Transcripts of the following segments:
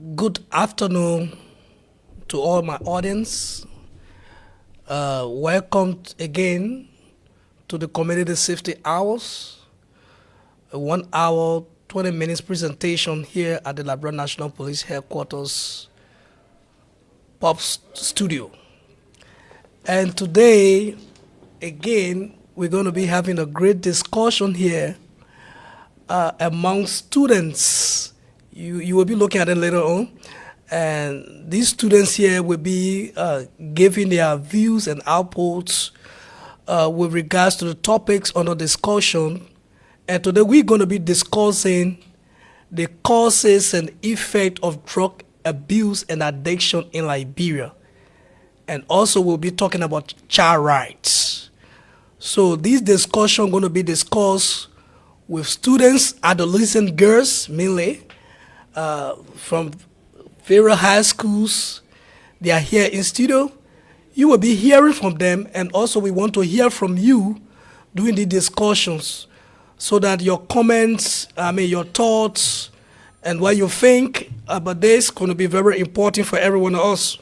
Good afternoon to all my audience. Welcome again to the Community Safety Hours, a 1 hour, 20 minutes presentation here at the Liberia National Police Headquarters Pop Studio. And today, again, we're going to be having a great discussion here among students. You will be looking at it later on. And these students here will be giving their views and outputs with regards to the topics under discussion. And today we're going to be discussing the causes and effect of drug abuse and addiction in Liberia. And also we'll be talking about child rights. So this discussion going to be discussed with students, adolescent girls mainly, from various high schools. They are here in studio. You will be hearing from them, and also we want to hear from you during the discussions so that your comments, your thoughts, and what you think about this is going to be very important for everyone else.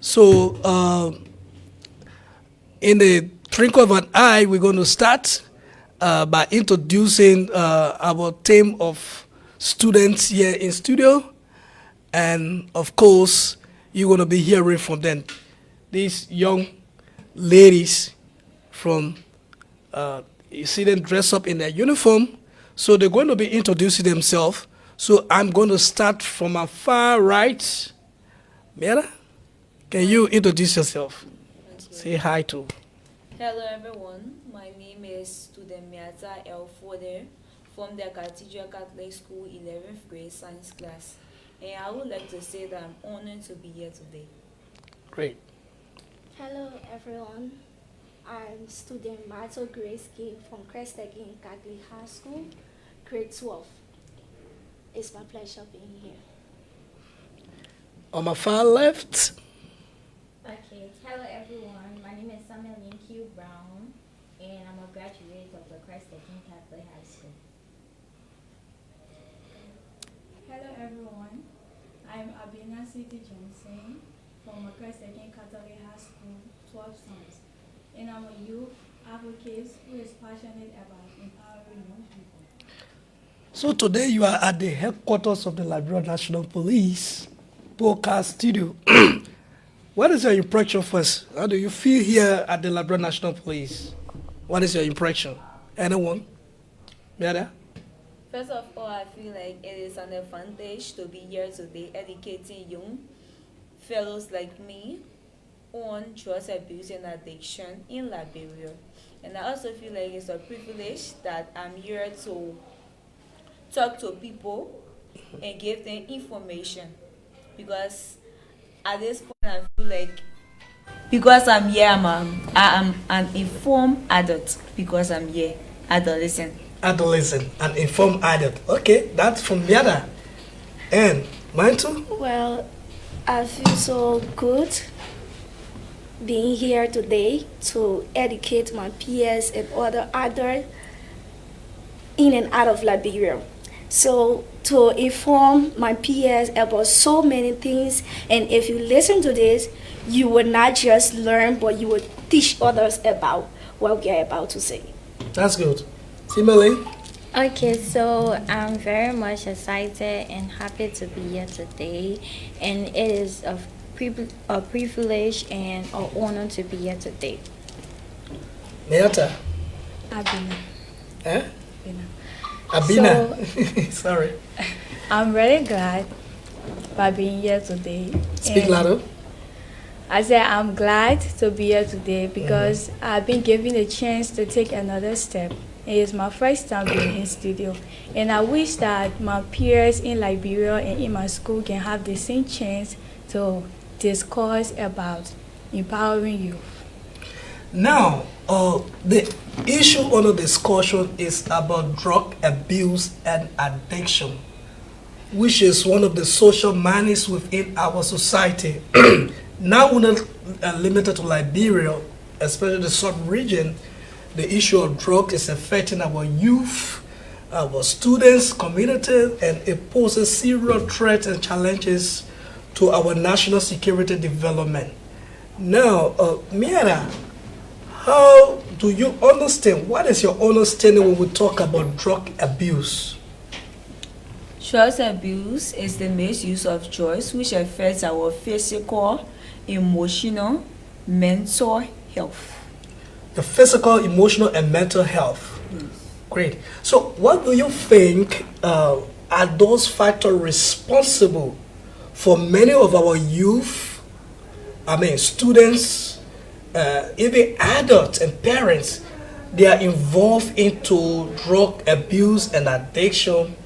So, in the twinkle of an eye, we're going to start by introducing our team of students here in studio, and of course you're going to be hearing from them. These young ladies from you see them dress up in their uniform, so they're going to be introducing themselves. So I'm going to start from my far right. Mera, can you introduce yourself? Say hi to. Hello everyone, my name is student Miata L. Fode from the Cathedral Catholic School 11th grade science class, and I would like to say that I'm honored to be here today. Great. Hello everyone, I'm student Marto Grace King from Crestagin Catholic High School, grade 12. It's my pleasure being here. On my far left. Okay, hello everyone. My name is Samuel Q. Brown, and I'm a graduate of the Crestagin Catholic High School. Hello everyone, I'm Abina City Johnson from Crestagin Catholic High School, 12 Sons, and I'm a youth advocate who is passionate about empowering young people. So today you are at the headquarters of the Liberia National Police podcast studio. What is your impression first? How do you feel here at the Liberia National Police? What is your impression? Anyone? Yeah. First of all, I feel like it is an advantage to be here today educating young fellows like me on drug abuse and addiction in Liberia. And I also feel like it's a privilege that I'm here to talk to people and give them information, because at this point I feel like because I'm here, I'm an informed adult because I'm here, adolescent. Adolescent, an informed adult. Okay, that's from the other. And mine too? Well, I feel so good being here today to educate my peers and other adults in and out of Liberia. So to inform my peers about so many things, and if you listen to this, you will not just learn, but you will teach others about what we are about to say. That's good. Similarly? Okay, so I'm very much excited and happy to be here today, and it is a privilege and an honor to be here today. Meata? Abina. Eh? Abina. Abina. Sorry. I'm really glad by being here today. Speak louder. I said I'm glad to be here today because I've been given a chance to take another step. It is my first time being in studio, and I wish that my peers in Liberia and in my school can have the same chance to discuss about empowering youth. Now, the issue under discussion is about drug abuse and addiction, which is one of the social manners within our society. Now, we're not limited to Liberia, especially the sub-region. The issue of drugs is affecting our youth our students, community, and it poses serious threats and challenges to our national security development. Now, Miara, how do you understand? What is your understanding when we talk about drug abuse? Drug abuse is the misuse of drugs which affects our physical, emotional, mental health. The physical, emotional, and mental health. Great. So, what do you think are those factors responsible for many of our youth, students, even adults and parents, they are involved into drug abuse and addiction?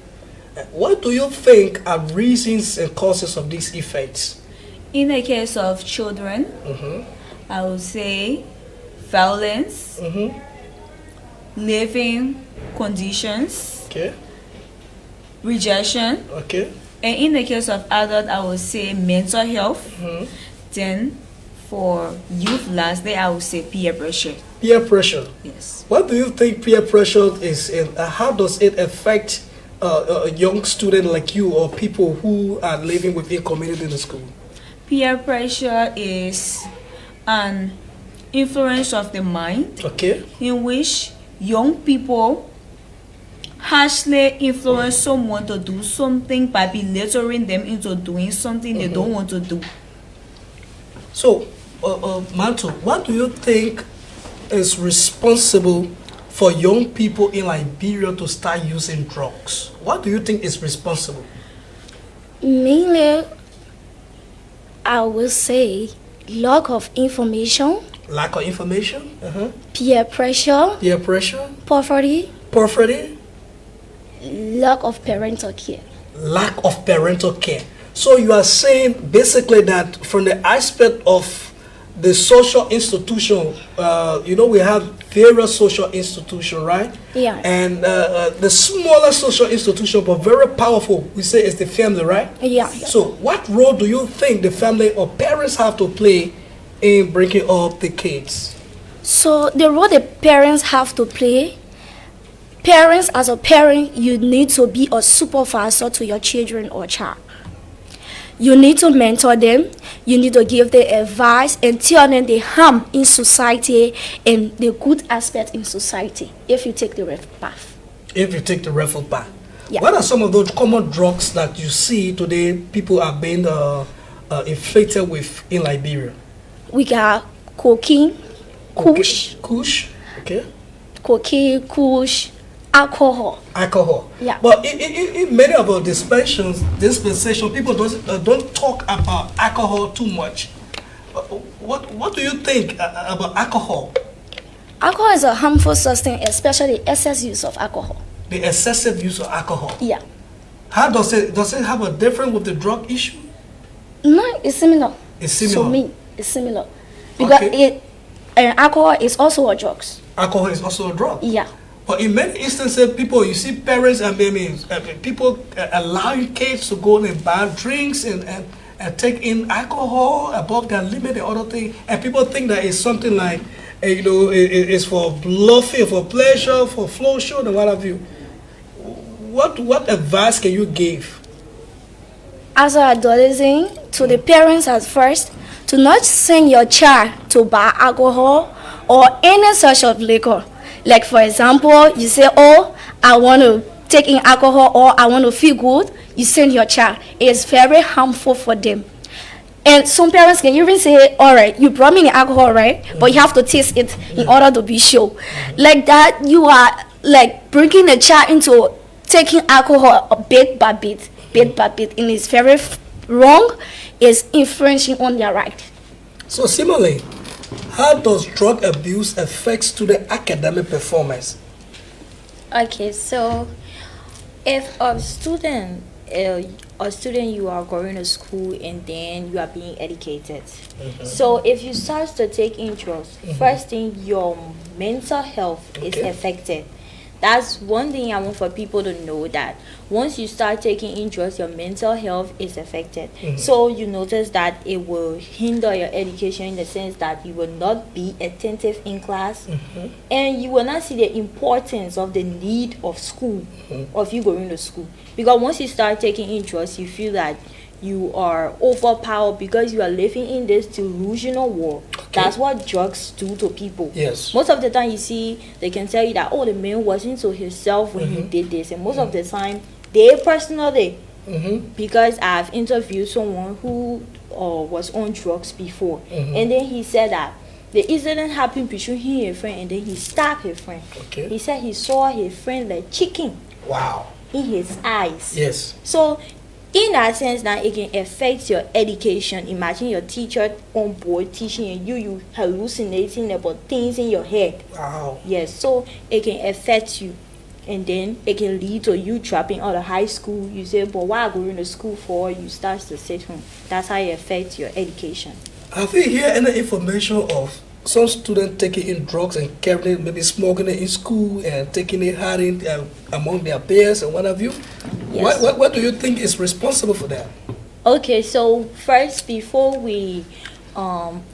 What do you think are reasons and causes of these effects? In the case of children, I would say violence, living conditions, Okay. rejection, Okay. and in the case of adults, I would say mental health. Then for youth, lastly, I would say peer pressure. Peer pressure. Yes. What do you think peer pressure is, and how does it affect a young student like you or people who are living within community in the school? Peer pressure is an influence of the mind Okay. in which young people harshly influence someone to do something by belittling them into doing something they don't want to do. So, Manto, what do you think is responsible for young people in Liberia to start using drugs? What do you think is responsible? Mainly, I will say lack of information, Lack of information, peer pressure, peer pressure, poverty, lack of parental care. lack of parental care. So you are saying basically that from the aspect of the social institution, we have various social institutions, right? Yeah. And the smaller social institution, but very powerful, we say is the family, right? Yeah. So what role do you think the family or parents have to play in bringing up the kids? So the role the parents have to play, parents as a parent, you need to be a supervisor to your children or child. You need to mentor them, you need to give them advice and tell them the harm in society and the good aspect in society if you take the right path. If you take the rifle path. Yeah. What are some of those common drugs that you see today people are being inflicted with in Liberia? We got cocaine, kush, Kush, okay. cocaine, kush, alcohol. Alcohol. Yeah. But in many of our dispensation, people don't talk about alcohol too much. What do you think about alcohol? Alcohol is a harmful substance, especially excess use of alcohol. The excessive use of alcohol. Yeah. How does it have a difference with the drug issue? No, it's similar. It's similar. To me, it's similar. Because Okay. alcohol is also a drug. Alcohol is also a drug. Yeah. But in many instances, you see parents and people allowing kids to go and buy drinks and take in alcohol above their limit and other things, and people think that it's something like, it's for bluffing, for pleasure, for flow show, and what have you. What advice can you give? As an adolescent, to the parents at first, to not send your child to buy alcohol or any such of liquor. Like for example, you say, oh, I want to take in alcohol or I want to feel good, you send your child. It's very harmful for them. And some parents can even say, all right, you brought me the alcohol, right? But you have to taste it in order to be sure. Like that, you are like bringing the child into taking alcohol bit by bit, and it's very wrong. It's infringing on their right. So similarly, how does drug abuse affect student academic performance? Okay, so if a student you are going to school and then you are being educated. So if you start to take in drugs, first thing your mental health is Okay. affected. That's one thing I want for people to know, that once you start taking in drugs, your mental health is affected. So you notice that it will hinder your education in the sense that you will not be attentive in class, and you will not see the importance of the need of school, of you going to school. Because once you start taking in drugs, you feel that you are overpowered because you are living in this delusional world. That's what drugs do to people. Yes. Most of the time you see, they can tell you that, oh, the man wasn't to himself when he did this. And most of the time, they personally, because I've interviewed someone who was on drugs before. And then he said that the incident happened between him and a friend, and then he stabbed his friend. Okay. He said he saw his friend like chicken Wow. in his eyes. Yes. So in that sense, now it can affect your education. Imagine your teacher on board teaching and you hallucinating about things in your head. Wow. Yes, so it can affect you, and then it can lead to you dropping out of high school. You say, but why going to school for? You start to sit home. That's how it affects your education. Have you heard any information of some students taking in drugs and carrying it, maybe smoking it in school and taking it hiding among their peers and what have you? Yes. What do you think is responsible for that? Okay, so first, before we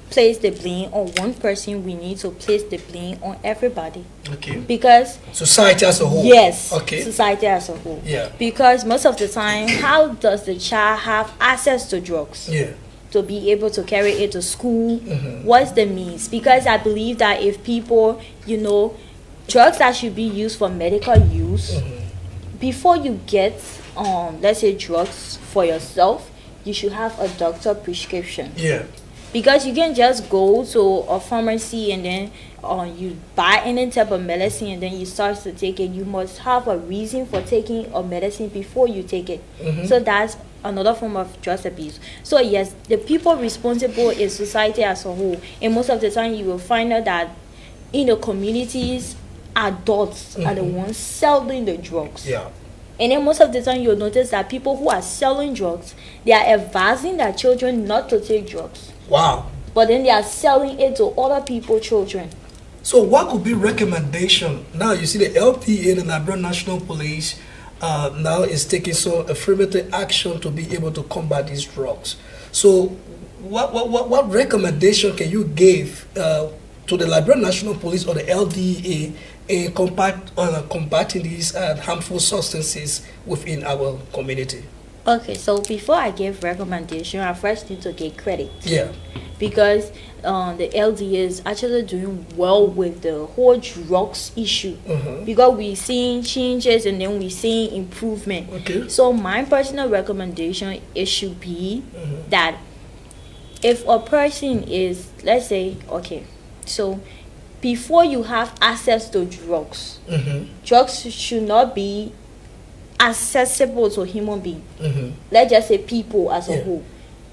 place the blame on one person, we need to place the blame on everybody. Okay. Because Society as a whole. yes, Okay. society as a whole. Yeah. Because most of the time, how does the child have access to drugs? Yeah. To be able to carry it to school? What's the means? Because I believe that if people, drugs that should be used for medical use, before you get, let's say, drugs for yourself, you should have a doctor prescription. Yeah. Because you can just go to a pharmacy and then you buy any type of medicine and then you start to take it. You must have a reason for taking a medicine before you take it. So that's another form of drug abuse. So yes, the people responsible is society as a whole. And most of the time you will find out that in the communities, adults are the ones selling the drugs. Yeah. And then most of the time you'll notice that people who are selling drugs, they are advising their children not to take drugs. Wow. But then they are selling it to other people's children. So what could be recommendation? Now you see the LPA, the Liberia National Police, now is taking some affirmative action to be able to combat these drugs. So what recommendation can you give to the Liberia National Police or the LDA in combating these harmful substances within our community? Okay, so before I give recommendation, I first need to get credit. Yeah. Because the LDA is actually doing well with the whole drugs issue. Because we're seeing changes and then we're seeing improvement. Okay. So my personal recommendation, it should be that if a person is, let's say, okay, so before you have access to drugs, drugs should not be accessible to human being. Let's just say people as a whole.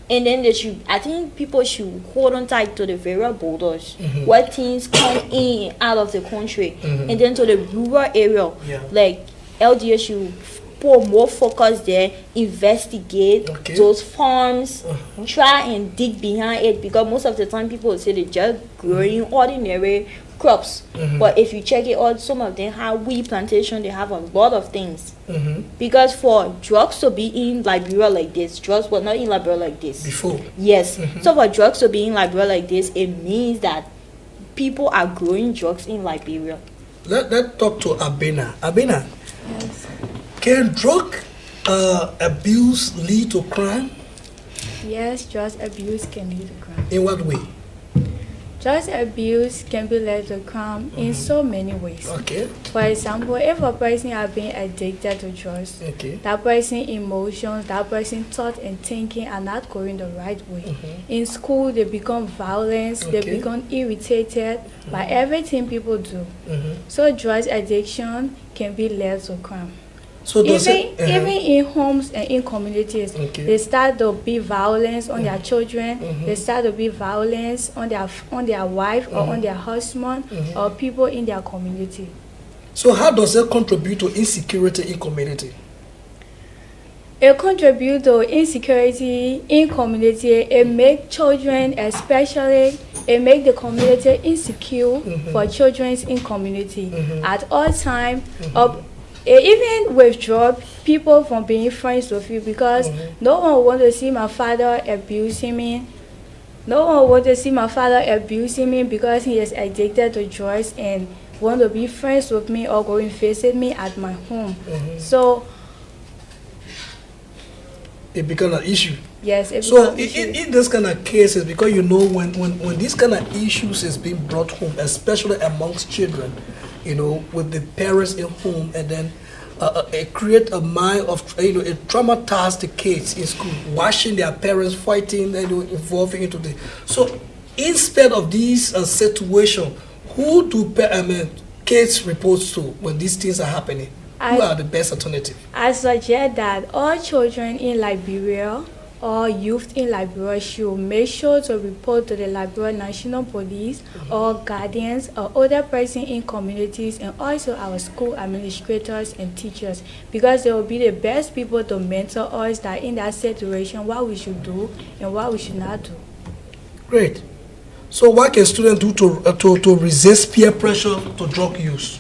And then I think people should hold on tight to the various borders where things come in and out of the country, and then to the rural area. Like LDA should put more focus there, investigate those farms, try and dig behind it, because most of the time people will say they're just growing ordinary crops, but if you check it out, some of them have wheat plantation, they have a lot of things. Because for drugs to be in Liberia like this, drugs were not in Liberia like this before. Yes. So for drugs to be in Liberia like this, it means that people are growing drugs in Liberia. Let's talk to Abena. Abena, Yes. can drug abuse lead to crime? Yes, drug abuse can lead to crime. In what way? Drug abuse can be led to crime in so many ways. Okay. For example, if a person has been addicted to drugs, that person's emotions, that person's thought and thinking are not going the right way. In school, they become violent, they become irritated by everything people do. So drug addiction can be led to crime. So Even in homes and in communities, they start to be violence on their children. They start to be violence on their wife or on their husband or people in their community. So how does that contribute to insecurity in community? It contributes to insecurity in community. It make children, especially, it make the community insecure for children in community at all time. It even withdraw people from being friends with you because no one want to see my father abusing me. No one want to see my father abusing me because he is addicted to drugs and want to be friends with me or going visit me at my home. So it becomes an issue. yes, So in this kind of cases, because you know when these kind of issues is being brought home, especially amongst children, you know, with the parents in home, and then it create a mind of, you know, it traumatize the kids in school, watching their parents fighting and, you know, involving into the. So instead of these situation, who do kids report to when these things are happening? Who are the best alternative? I suggest that all children in Liberia or youth in Liberia should make sure to report to the Liberia National Police or guardians or other person in communities, and also our school administrators and teachers, because they will be the best people to mentor us that in that situation what we should do and what we should not do. Great. So what can students do to resist peer pressure to drug use?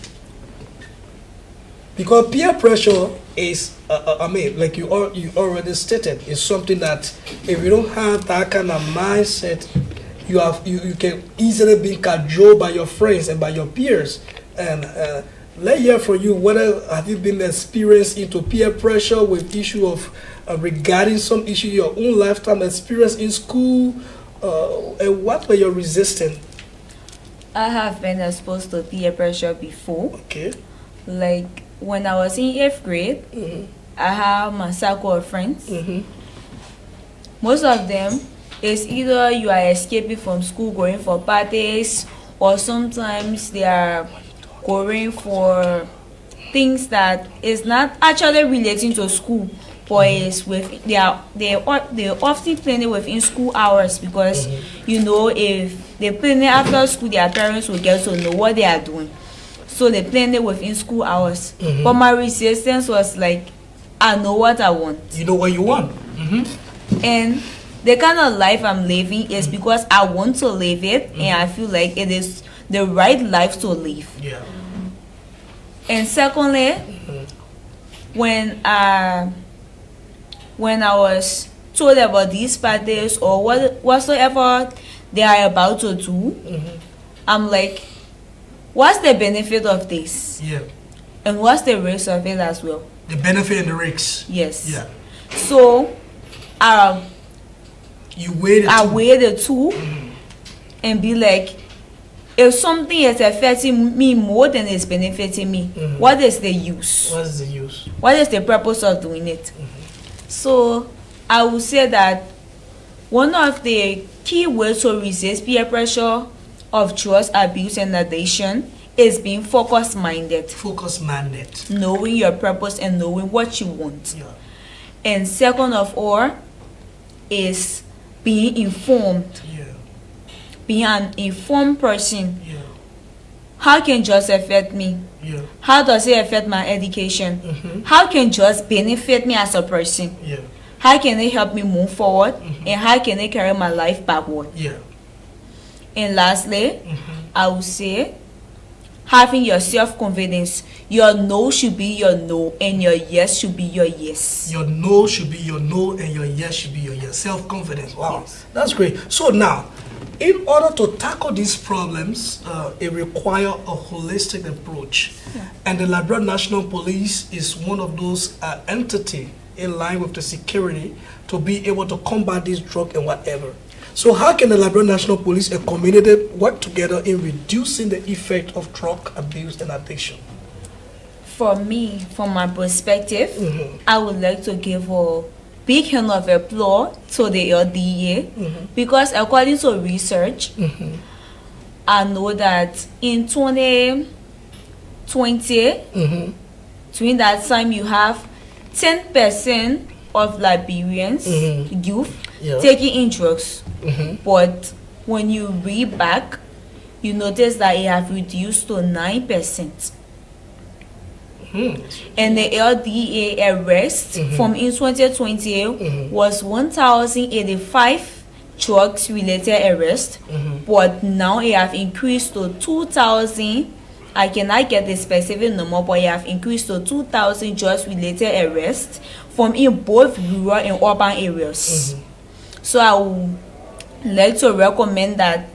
Because peer pressure is, like you already stated, is something that if you don't have that kind of mindset, you can easily be cajoled by your friends and by your peers. And let's hear from you, whether have you been experienced into peer pressure with issue of regarding some issue in your own lifetime experience in school, and what were your resistance? I have been exposed to peer pressure before. Okay. Like when I was in 8th grade, I have my circle of friends. Most of them is either you are escaping from school, going for parties, or sometimes they are going for things that is not actually relating to school, but is with they often plan it within school hours, because you know if they plan it after school, their parents will get to know what they are doing. So they planned it within school hours. But my resistance was like, I know what I want. You know what you want. And the kind of life I'm living is because I want to live it, and I feel like it is the right life to live. Yeah. And secondly, when I was told about these parties or whatsoever they are about to do, I'm like, what's the benefit of this? Yeah. And what's the risk of it as well? The benefit and the risks. Yes. Yeah. So, you weigh the two and be like, if something is affecting me more than it's benefiting me, what is the use? What is the use? What is the purpose of doing it? So, I would say that one of the key ways to resist peer pressure of trust, abuse, and addiction is being focus-minded. Focus-minded. Knowing your purpose and knowing what you want. Yeah. And second of all is being informed. Yeah. Being an informed person. Yeah. How can drugs affect me? Yeah. How does it affect my education? How can drugs benefit me as a person? Yeah. How can it help me move forward? And how can it carry my life backward? Yeah. And lastly, I would say having your self-confidence. Your no should be your no, and your yes should be your yes. Your no should be your no, and your yes should be your yes. Self-confidence. Wow. Yes. That's great. So now, in order to tackle these problems, it requires a holistic approach. And the Liberia National Police is one of those entities in line with the security to be able to combat this drug and whatever. So how can the Liberia National Police and community work together in reducing the effect of drug abuse and addiction? For me, from my perspective, I would like to give a big hand of applause to the LDA, because according to research, I know that in 2020, during that time, you have 10% of Liberians, youth, taking in drugs. But when you read back, you notice that it have reduced to 9%. And the LDA arrest from in 2020 was 1,085 drugs related arrests, but now it have increased to 2,000. I cannot get the specific number, but it have increased to 2,000 drugs related arrests from in both rural and urban areas. So I would like to recommend that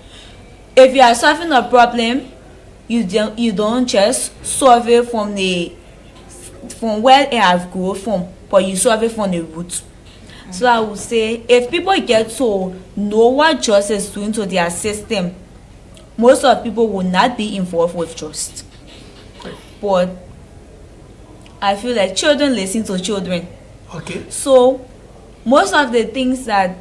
if you are solving a problem, you don't just solve it from where it have grown from, but you solve it from the root. So I would say if people get to know what trust is doing to their system, most of people will not be involved with trust. But I feel like children listen to children. Okay. So most of the things that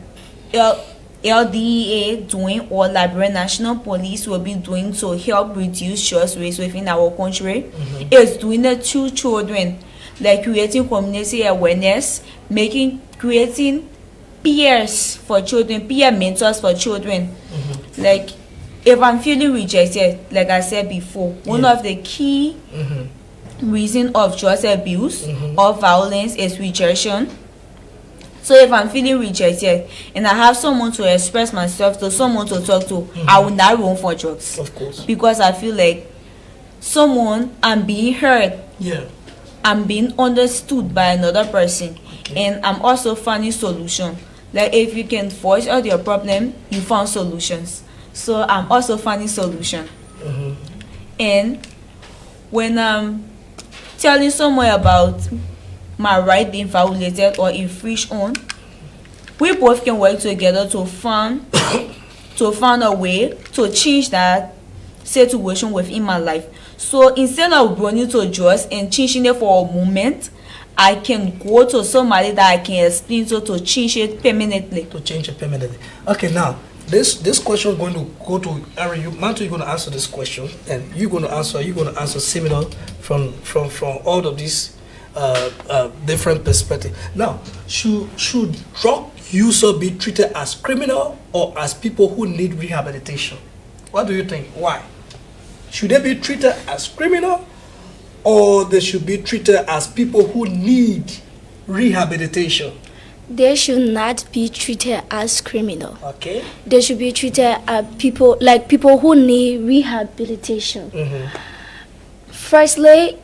LDA doing or Liberia National Police will be doing to help reduce trust rates within our country is doing it to children, like creating community awareness, creating peers for children, peer mentors for children. Like if I'm feeling rejected, like I said before, one of the key reason of trust abuse or violence is rejection. So if I'm feeling rejected and I have someone to express myself to, someone to talk to, I will not run for drugs. Of course. Because I feel like I'm being heard. Yeah. I'm being understood by another person. And I'm also finding solution. Like if you can voice out your problem, you found solutions. So I'm also finding solution. And when I'm telling someone about my right being violated or infringed on, we both can work together to find a way to change that situation within my life. So instead of running to drugs and changing it for a moment, I can go to somebody that I can explain to change it permanently. Okay, now this question is going to go to Aaron. You're going to answer this question, and you're going to answer similar from all of these different perspectives. Now, should drug users be treated as criminal or as people who need rehabilitation? What do you think? Why? Should they be treated as criminal or they should be treated as people who need rehabilitation? They should not be treated as criminal. Okay. They should be treated as people who need rehabilitation. Firstly,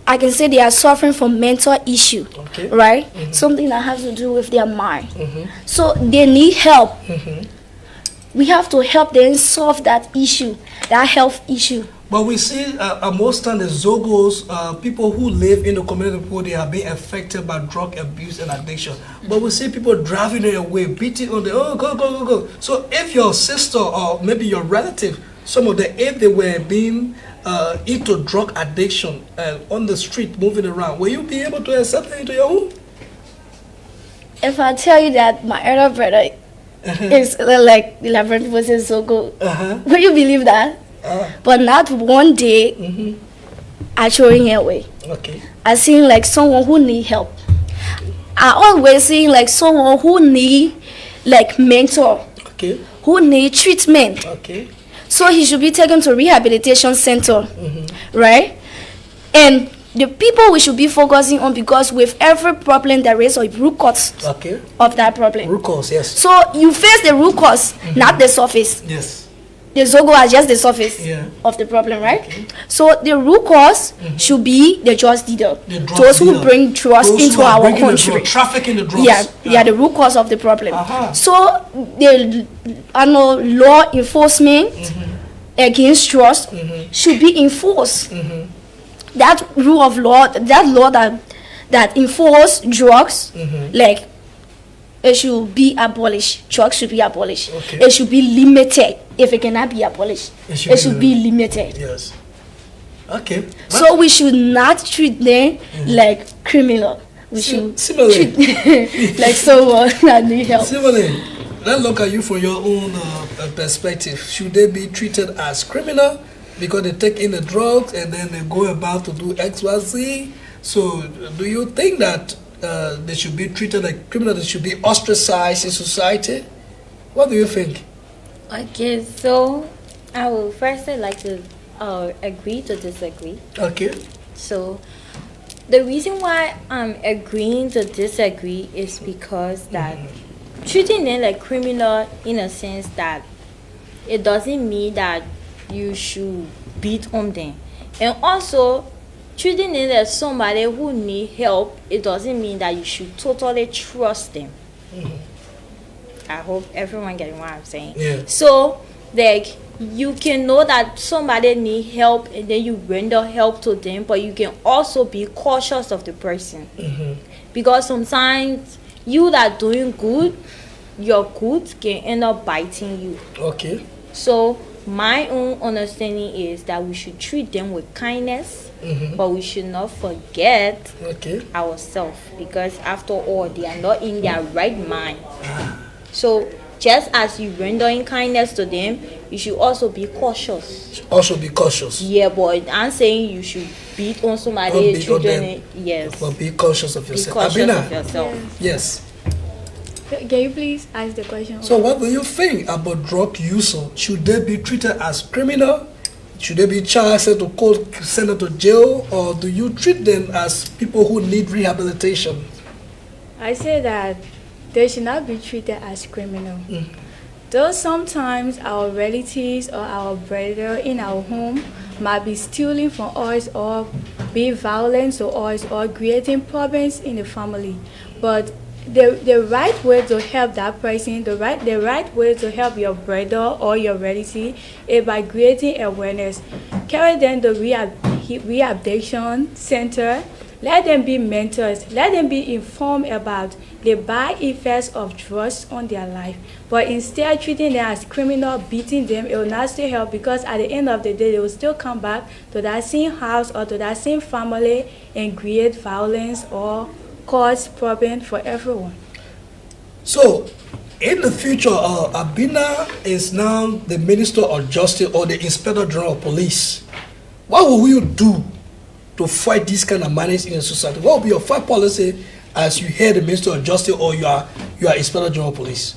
I can say they are suffering from mental issue, right? Something that has to do with their mind. So they need help. We have to help them solve that issue, that health issue. But we see most times the Zogos, people who live in the community, they have been affected by drug abuse and addiction. But we see people driving it away, beating on the, go. So if your sister or maybe your relative, some of them, if they were being into drug addiction on the street, moving around, will you be able to accept them into your home? If I tell you that my elder brother is like 11 versus Zogo, will you believe that? But not one day I throw him away. Okay. I see him like someone who need help. I always see him like someone who need like mentor, who need treatment. Okay. So he should be taken to rehabilitation center, right? And the people we should be focusing on, because with every problem there is a root cause of that problem. Root cause, yes. So you face the root cause, not the surface. Yes. The Zogo are just the surface of the problem, right? So the root cause should be the drugs dealer, those who bring drugs into our country. Trafficking the drugs. Yeah, the root cause of the problem. So the law enforcement against drugs should be enforced. That rule of law, that law that enforce drugs, like it should be abolished. Drugs should be abolished. It should be limited. If it cannot be abolished, it should be limited. Yes. Okay. So we should not treat them like criminal. We should treat them like someone that need help. Similarly, let's look at you from your own perspective. Should they be treated as criminal because they take in the drugs and then they go about to do X, Y, Z? So do you think that they should be treated like criminal? They should be ostracized in society? What do you think? Okay, so I would firstly like to agree to disagree. Okay. So the reason why I'm agreeing to disagree is because that treating them like criminal in a sense that it doesn't mean that you should beat on them. And also treating them as somebody who need help, it doesn't mean that you should totally trust them. I hope everyone getting what I'm saying. Yeah. So like you can know that somebody need help and then you render help to them, but you can also be cautious of the person. Because sometimes you that doing good, your good can end up biting you. Okay. So my own understanding is that we should treat them with kindness, but we should not forget ourselves, because after all, they are not in their right mind. So just as you rendering kindness to them, you should also be cautious. Also be cautious. Yeah, but I'm saying you should beat on somebody. Don't beat on them. Yes. But be cautious of Be yourself. cautious Abina. of yourself. Yes. Can you please ask the question? So what do you think about drug users? Should they be treated as criminal? Should they be charged, sent to court, sent to jail? Or do you treat them as people who need rehabilitation? I say that they should not be treated as criminal. Though sometimes our relatives or our brother in our home might be stealing from us or be violent to us or creating problems in the family, but the right way to help that person, the right way to help your brother or your relative is by creating awareness. Carry them to rehabilitation center. Let them be mentors. Let them be informed about the bad effects of drugs on their life. But instead treating them as criminal, beating them, it will not still help, because at the end of the day, they will still come back to that same house or to that same family and create violence or cause problem for everyone. So, in the future, Abina is now the Minister of Justice or the Inspector General of Police. What will you do to fight this kind of madness in the society? What will be your fight policy as you hear the Minister of Justice or you are Inspector General of Police?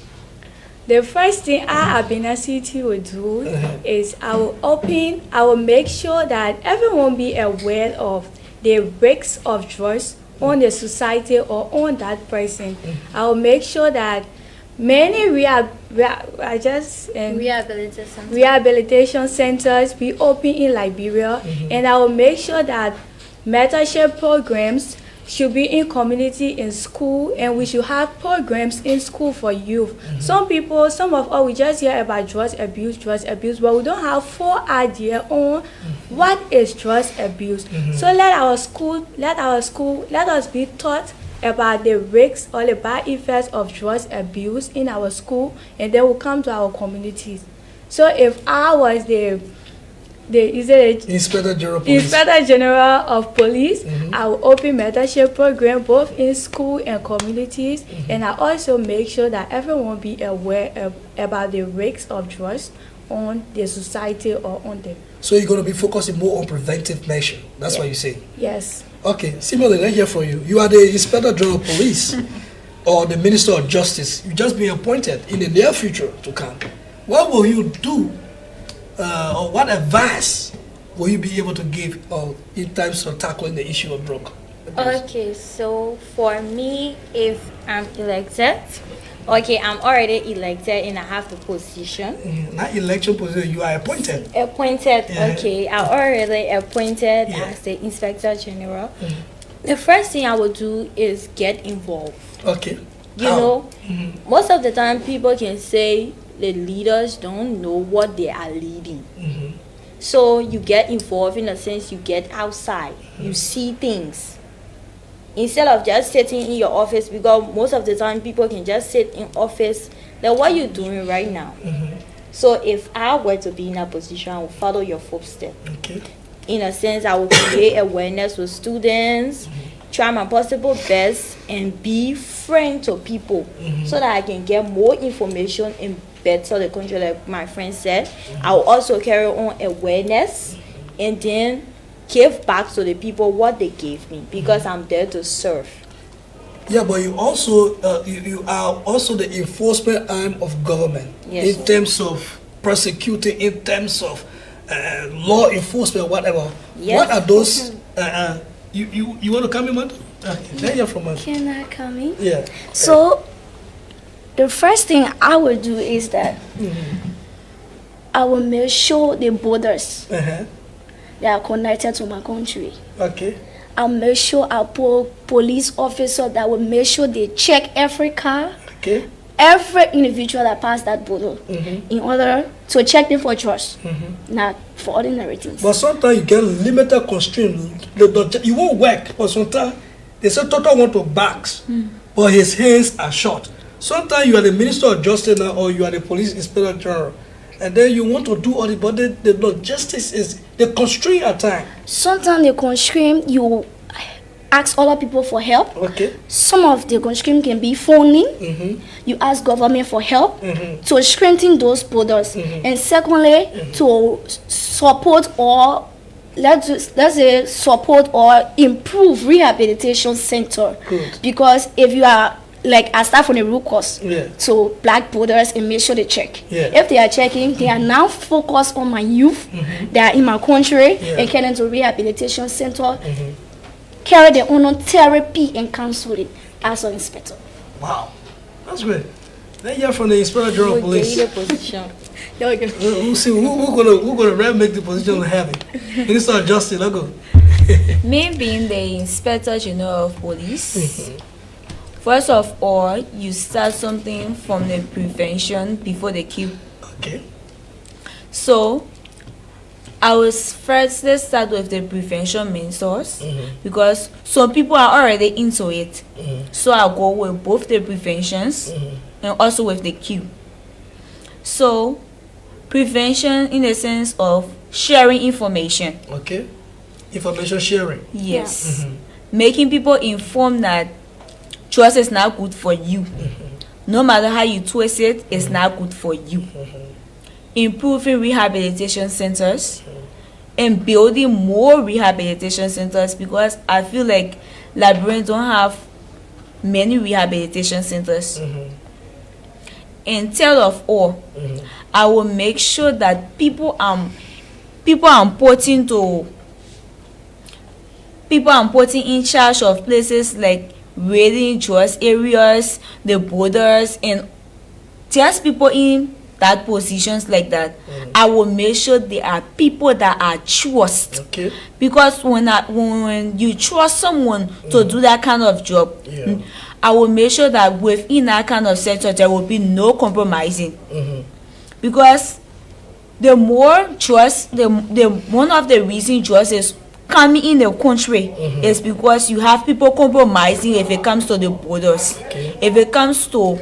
The first thing Abina City will do is I will make sure that everyone be aware of the risks of drugs on the society or on that person. I will make sure that many rehabilitation centers be open in Liberia, and I will make sure that mentorship programs should be in community, in school, and we should have programs in school for youth. Some of us, we just hear about drugs abuse, but we don't have full idea on what is drugs abuse. So let us be taught about the risks or the bad effects of drugs abuse in our school, and then we'll come to our communities. So if I was the Inspector General of Police, I will open mentorship program both in school and communities, and I also make sure that everyone be aware about the risks of drugs on the society or on them. So you're going to be focusing more on preventive measure. That's what you say. Yes. Okay, similarly, let's hear from you. You are the Inspector General of Police or the Minister of Justice. You just been appointed in the near future to come. What will you do? Or what advice will you be able to give in terms of tackling the issue of drug abuse? Okay, so for me, if I'm elected, I'm already elected and I have the position. Not election position, you are appointed. Appointed, okay. I'm already appointed as the Inspector General. The first thing I will do is get involved. Okay. You know, most of the time people can say the leaders don't know what they are leading. So you get involved in a sense, you get outside, you see things. Instead of just sitting in your office, because most of the time people can just sit in office, like what you're doing right now. So if I were to be in a position, I will follow your footsteps. Okay. In a sense, I will create awareness with students, try my possible best, and be friend to people so that I can get more information and better the country, like my friend said. I will also carry on awareness and then give back to the people what they gave me, because I'm there to serve. Yeah, but you also you are also the enforcement arm of government. Yes. In terms of prosecuting, in terms of law enforcement, whatever. Yes. What are those You want to come in, man? Then you're from man. Can I come in? Yeah. So, the first thing I will do is that I will make sure the borders they are connected to my country. Okay. I'll make sure I put police officers that will make sure they check every car, Okay. every individual that pass that border, in order to check them for drugs, not for ordinary things. But sometimes you get limited constraint. You won't work, but sometimes they say Toto want to box, but his hands are short. Sometimes you are the Minister of Justice now, or you are the Police Inspector General, and then you want to do all the, but the logistics is the constraint at times. Sometimes the constraint, you ask other people for help. Okay. Some of the constraint can be phoning. You ask government for help to strengthen those borders. And secondly, to support or let's say support or improve rehabilitation center. Good. Because if you are like I start from the root cause Yeah. black borders and make sure they check. Yeah. If they are checking, they are now focused on my youth that are in my country and get into rehabilitation center, carry their own therapy and counseling as an inspector. Wow, that's great. Then you're from the Inspector General of Police. Get the position. We'll see who gonna make the position heavy. Minister of Justice, let's go. Me being the Inspector General of Police, first of all, you start something from the prevention before the kill. Okay. So, I was first, let's start with the prevention main source, because some people are already into it. So I'll go with both the preventions and also with the cure. So, prevention in the sense of sharing information. Okay. Information sharing. Yes. Making people informed that trust is not good for you. No matter how you twist it, it's not good for you. Improving rehabilitation centers and building more rehabilitation centers, because I feel like Liberians don't have many rehabilitation centers. And third of all, I will make sure that people are putting in charge of places like raiding drugs areas, the borders, and just people in that positions like that. I will make sure there are people that are trust. Okay. Because when you trust someone to do that kind of job, I will make sure that within that kind of sector there will be no compromising. Because the more trust, the one of the reasons trust is coming in the country is because you have people compromising if it comes to the borders. If it comes to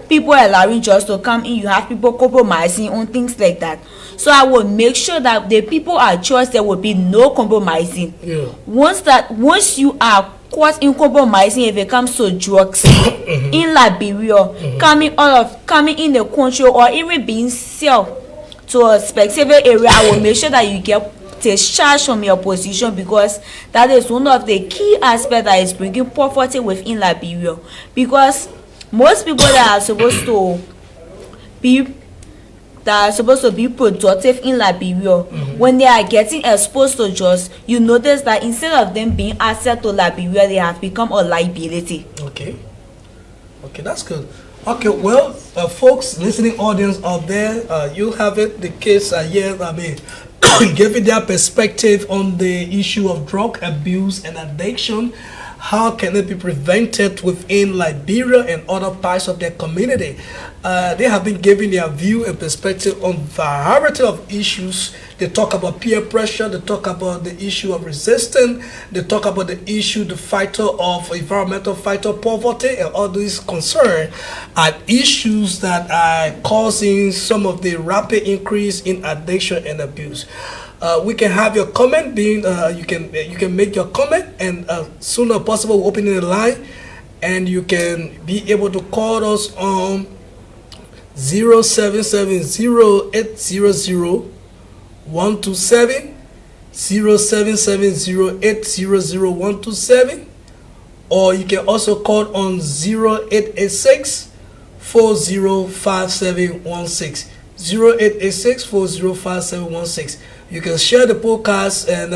people allowing just to come in, you have people compromising on things like that. So I will make sure that the people are trust, there will be no compromising. Once you are caught in compromising, if it comes to drugs in Liberia, coming in the country or even being sold to a specific area, I will make sure that you get discharged from your position, because that is one of the key aspects that is bringing poverty within Liberia. Because most people that are supposed to be productive in Liberia, when they are getting exposed to drugs, you notice that instead of them being asset to Liberia, they have become a liability. Okay, that's good. Okay, well, folks, listening audience out there, you have it. The case here, giving their perspective on the issue of drug abuse and addiction. How can it be prevented within Liberia and other parts of their community? They have been giving their view and perspective on a variety of issues. They talk about peer pressure. They talk about the issue of resistance. They talk about the issue, the fighter of environmental fighter poverty, and all these concerns are issues that are causing some of the rapid increase in addiction and abuse. We can have your comment being you can make your comment, and soon as possible we're opening the line, and you can be able to call us on 0770-800-127, 0770-800-127, or you can also call on 0886-405716, 0886-405716. You can share the podcast, and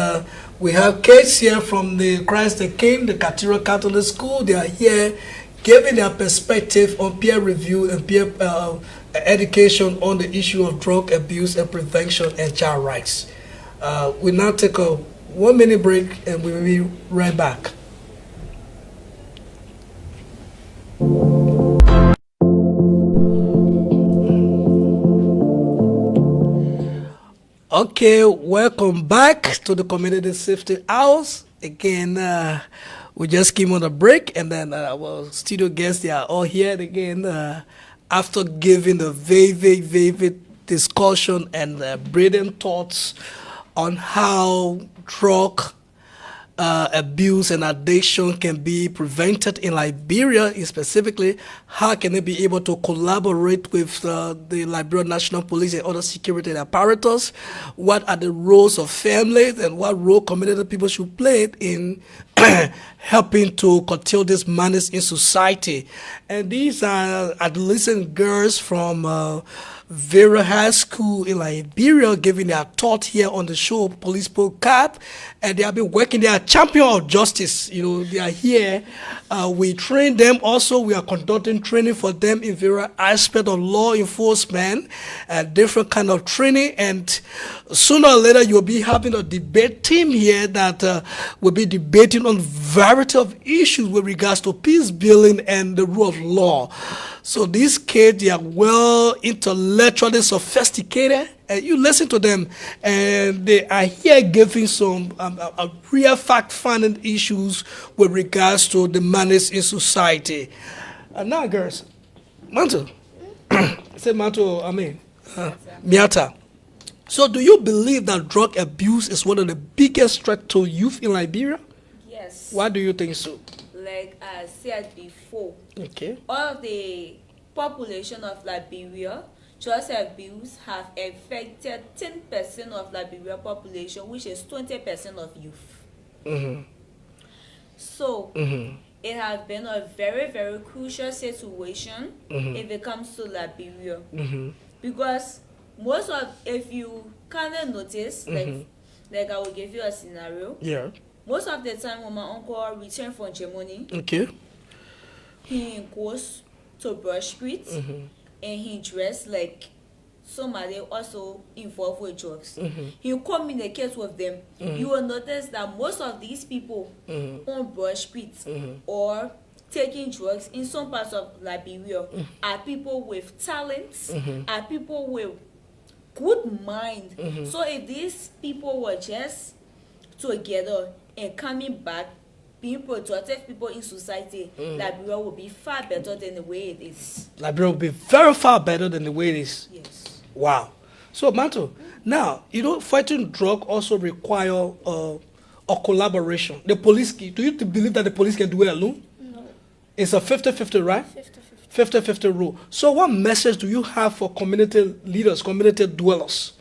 We have kids here from the Christ the King, the Cathedral Catholic School. They are here giving their perspective on peer review and peer education on the issue of drug abuse and prevention and child rights. We now take a 1 minute break and we will be right back. Okay, welcome back to the Community Safety Hours. Again, we just came on a break, and then our studio guests, they are all here again after giving a very, very vivid discussion and brilliant thoughts on how drug abuse and addiction can be prevented in Liberia, specifically how can they be able to collaborate with the Liberia National Police and other security apparatus, what are the roles of families and what role community people should play in helping to curtail this madness in society. And these are adolescent girls from Vera High School in Liberia giving their thought here on the show Police Podcast, and they have been working. They are champion of justice. You know, they are here. We train them also. We are conducting training for them in various aspects of law enforcement and different kind of training. And sooner or later, you'll be having a debate team here that will be debating on variety of issues with regards to peace building and the rule of law. So these kids, they are well intellectually sophisticated, and you listen to them, and they are here giving some real fact-finding issues with regards to the madness in society. Now, girls, Manto, say Manto, Miata. So do you believe that drug abuse is one of the biggest threats to youth in Liberia? Yes. Why do you think so? Like I said before, Okay. all of the population of Liberia, drug abuse have affected 10% of Liberia population, which is 20% of youth. Mm-hmm. So it has been a very, very crucial situation if it comes to Liberia. Because most of, if you kind of notice, like I will give you a scenario. Yeah. Most of the time when my uncle returned from Germany, Okay. he goes to Brush Street and he dressed like somebody also involved with drugs. He communicates with them. You will notice that most of these people on Brush Street or taking drugs in some parts of Liberia are people with talents, are people with good mind. So if these people were just together and coming back, being productive people in society, Liberia will be far better than the way it is. Liberia will be very far better than the way it is. Yes. Wow. So, Manto, now, you know, fighting drug also require a collaboration. The police, do you believe that the police can do it alone? No, It's a 50-50, right? 50-50. 50-50 rule. So what message do you have for community leaders, community dwellers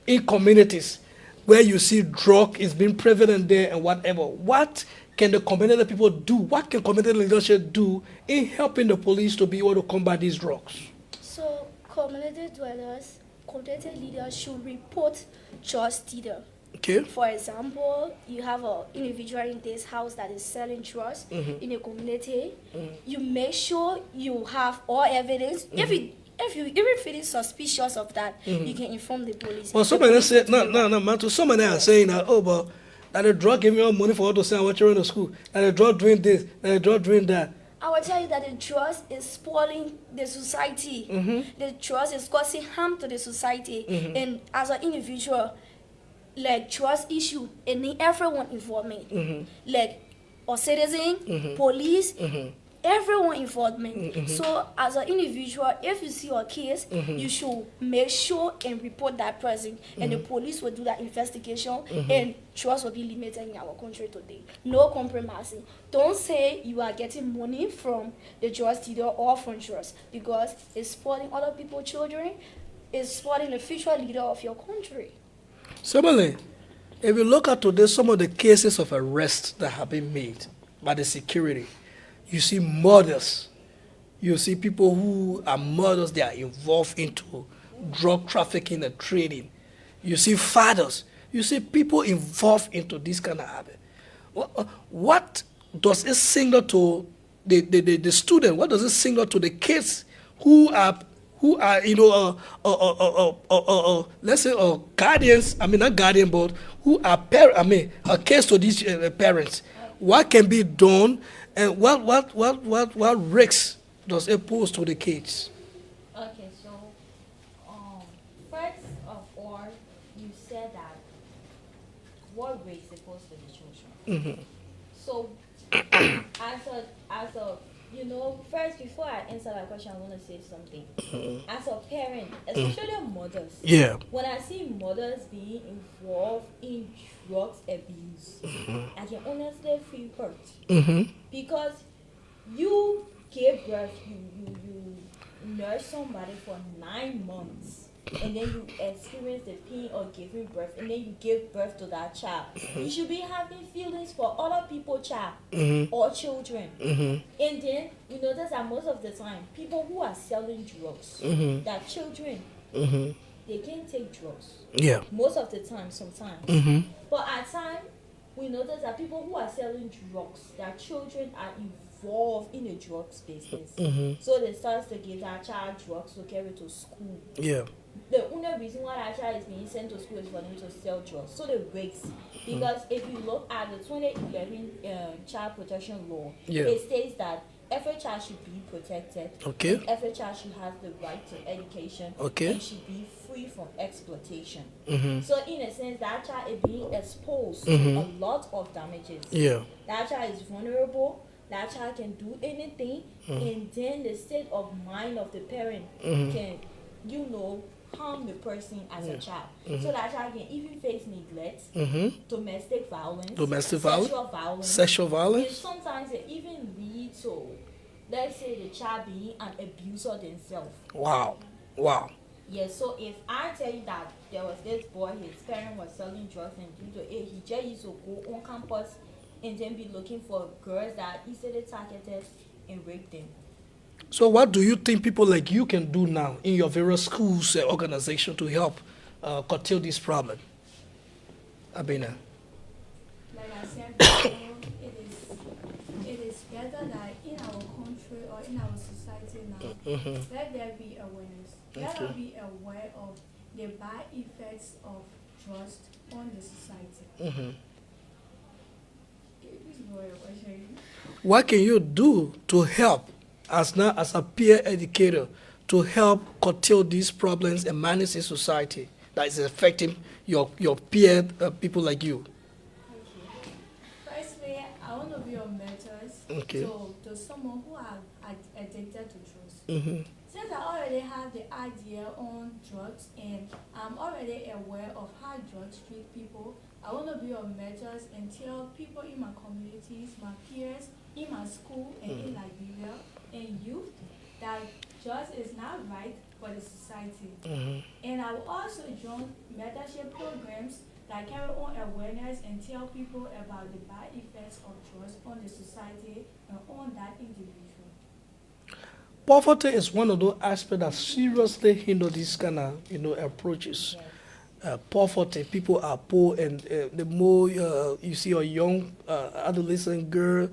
in communities where you see drug is being prevalent there and whatever? What can the community people do? What can community leadership do in helping the police to be able to combat these drugs? So community dwellers, community leaders should report just leader. Okay. For example, you have an individual in this house that is selling drugs in a community. You make sure you have all evidence. If you even feeling suspicious of that, you can inform the police. Well, somebody said, no, Manto, somebody are saying that, oh, but that the drug gave me all money for all to send our children to school, that the drug doing this, that the drug doing that. I will tell you that the drugs is spoiling the society. The drugs is causing harm to the society. And as an individual, like trust issue, it need everyone involvement. Like a citizen, police, everyone involvement. So as an individual, if you see a case, you should make sure and report that person, and the police will do that investigation, and trust will be limited in our country today. No compromising. Don't say you are getting money from the drug dealer or from drugs, because it's spoiling other people's children, it's spoiling the future leader of your country. Similarly, if you look at today, some of the cases of arrest that have been made by the security, you see murders. You see people who are murders, they are involved into drug trafficking and trading. You see fathers. you see people involved into this kind of habit. What does it signal to the student? What does it signal to the kids who are let's say guardians? I mean not guardian, but who are kids to these parents. What can be done, and what risks does it pose to the kids? Okay, so first of all, you said that what race supposed to the children. So as a first before I answer that question, I want to say something. As a parent, especially mothers, Yeah. when I see mothers being involved in drugs abuse, I can honestly feel hurt because you gave birth, you nurse somebody for 9 months, and then you experience the pain of giving birth, and then you give birth to that child. You should be having feelings for other people's child or children. And then you notice that most of the time, people who are selling drugs, that children, they can't take drugs. Yeah. Most of the time, sometimes. But at times, we notice that people who are selling drugs, their children are involved in the drugs business. So they start to give that child drugs to carry to school. Yeah. The only reason why that child is being sent to school is for them to sell drugs. So the risks, because if you look at the 2011 child protection law, it states that every child should be protected. Okay. Every child should have the right to education. Okay. And should be free from exploitation. So in a sense, that child is being exposed to a lot of damages. Yeah. That child is vulnerable. That child can do anything, and then the state of mind of the parent can, harm the person as a child. So that child can even face neglect, domestic violence, sexual violence. And sometimes it even leads to, let's say, the child being an abuser themselves. Wow. Yes, so if I tell you that there was this boy, his parent was selling drugs, and due to it, he just used to go on campus and then be looking for girls that are easily targeted and rape them. So what do you think people like you can do now in your various schools and organizations to help curtail this problem? Abena. Like I said before, it is better that in our country or in our society now, let there be awareness. Let us be aware of the bad effects of trust on the society. What can you do to help as a peer educator to help curtail these problems and manage a society that is affecting your peer people like you? Firstly, I want to be your mentors to someone who are addicted to drugs. Since I already have the idea on drugs and I'm already aware of how drugs treat people, I want to be your mentors and tell people in my communities, my peers, in my school and in Liberia and youth that drugs is not right for the society. And I will also join mentorship programs that carry on awareness and tell people about the bad effects of drugs on the society and on that individual. Poverty is one of those aspects that seriously hinder these kind of approaches. Poverty, people are poor, and the more you see a young adolescent girl,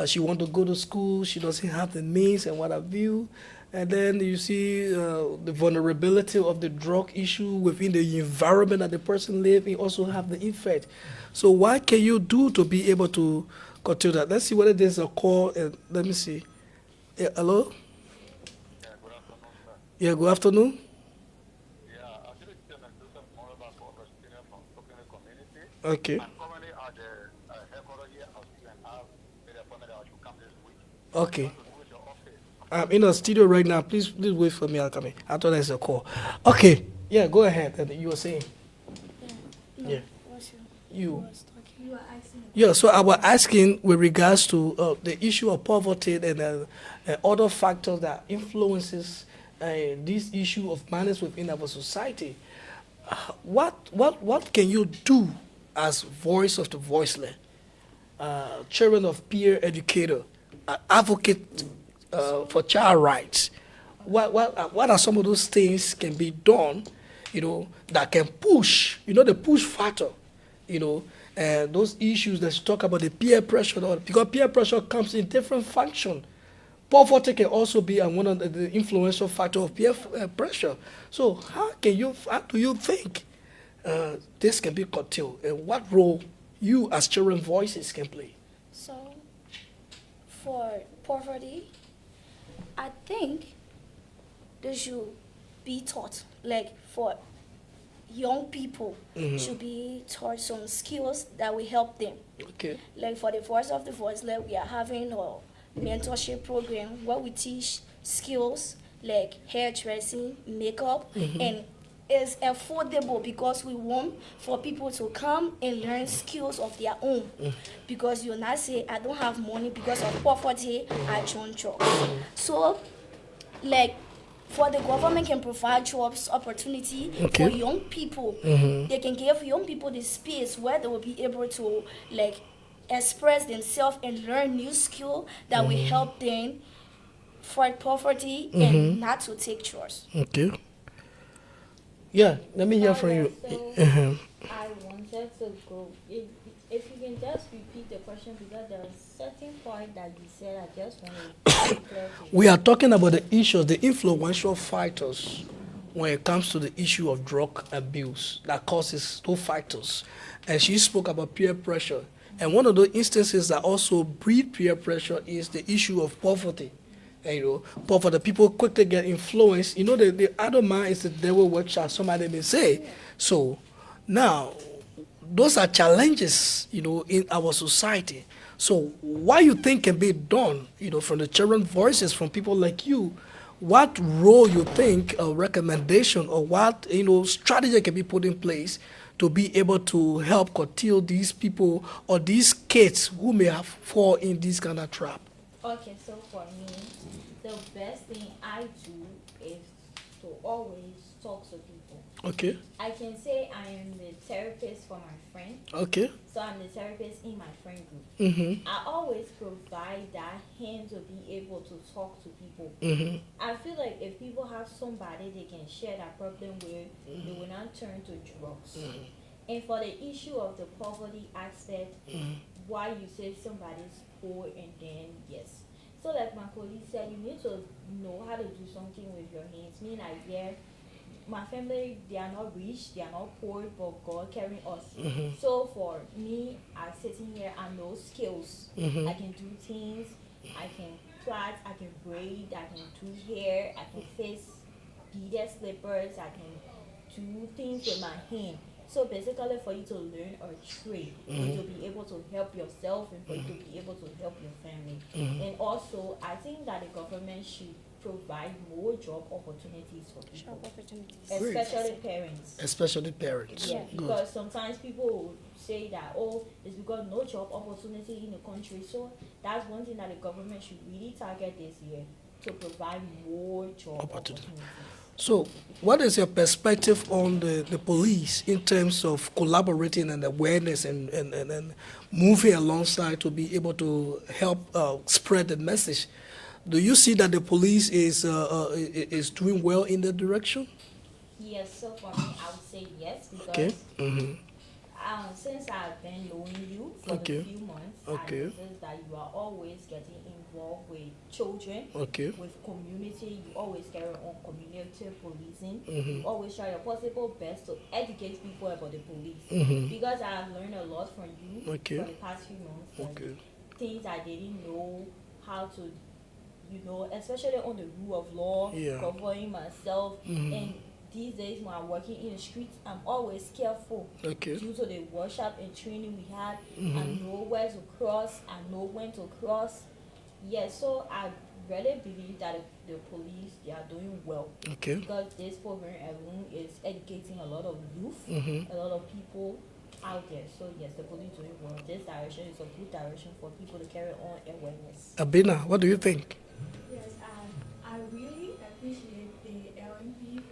she want to go to school, she doesn't have the means and what have you, and then you see the vulnerability of the drug issue within the environment that the person lives in also have the effect. So what can you do to be able to curtail that? Let's see whether there's a call. Let me see. Hello? Yeah, good afternoon. Okay. Okay. I'm in the studio right now. Please wait for me. I'll come in. I thought there's a call. Okay. Yeah, go ahead. And you were saying. Yeah. You. Yeah, so I was asking with regards to the issue of poverty and other factors that influences this issue of madness within our society. What can you do as voice of the voiceless, children of peer educator, advocate for child rights? What are some of those things can be done that can push, the push factor, and those issues that you talk about, the peer pressure, because peer pressure comes in different function. Poverty can also be one of the influential factor of peer pressure. So how do you think this can be curtailed, and what role you as children voices can play? So, for poverty, I think they should be taught, like for young people, should be taught some skills that will help them. Okay. Like for the voice of the voiceless, we are having a mentorship program where we teach skills like hairdressing, makeup, and it's affordable because we want for people to come and learn skills of their own. Because you'll not say, I don't have money because of poverty, I join jobs. So, like, for the government can provide jobs opportunity for young people. They can give young people the space where they will be able to like express themselves and learn new skill that will help them fight poverty and not to take chores. Okay. Yeah, let me hear from you. So I wanted to go. If you can just repeat the question, because there was certain point that you said I just want to be clear to you. We are talking about the issues, the influential factors when it comes to the issue of drug abuse that causes those factors. And she spoke about peer pressure. And one of the instances that also breed peer pressure is the issue of poverty. And, poverty, people quickly get influenced. The other man is the devil workshop, somebody may say. So now, those are challenges, in our society. So what you think can be done, from the children's voices, from people like you, what role you think, a recommendation, or what, strategy can be put in place to be able to help curtail these people or these kids who may have fall in this kind of trap? Okay, so for me, the best thing I do is to always talk to people. Okay. I can say I am the therapist for my friend. Okay. So I'm the therapist in my friend group. Mm-hmm. I always provide that hand to be able to talk to people. Mm-hmm. I feel like if people have somebody they can share that problem with, they will not turn to drugs. And for the issue of the poverty aspect, why you say somebody's poor and then yes. So like my colleague said, you need to know how to do something with your hands. Me like, yeah, my family, they are not rich, they are not poor, but God carrying us. So for me, I sitting here, I know skills. I can do things, I can plait, I can braid, I can do hair, I can fix beaded slippers, I can do things with my hand. So basically for you to learn a trade, for you to be able to help yourself and for you to be able to help your family. And also, I think that the government should provide more job opportunities for people, especially parents. Especially parents. Yeah, because sometimes people will say that, oh, it's because no job opportunity in the country. So that's one thing that the government should really target this year, to provide more job opportunities. So, what is your perspective on the police in terms of collaborating and awareness and moving alongside to be able to help spread the message? Do you see that the police is doing well in that direction? Yes, so for me, I would say yes, because Okay. Since I've been knowing you for Okay. a few months, I Okay. noticed that you are always getting involved with children, Okay. with community. You always carry on community policing. Mhm. You always try your possible best to educate people about the police. Because I have learned a lot from you Okay. for the past few months. Like Okay. things I didn't know how to, especially on the rule of law, Yeah. governing myself. And these days when I'm working in the streets, I'm always careful. Okay. Due to the workshop and training we had, I know where to cross, I know when to cross. Yes, so I really believe that the police, they are doing well. Okay. Because this program alone is educating a lot of youth, a lot of people out there. So yes, the police doing well. This direction is a good direction for people to carry on awareness. Abina, what do you think? Yes, I really appreciate the LNP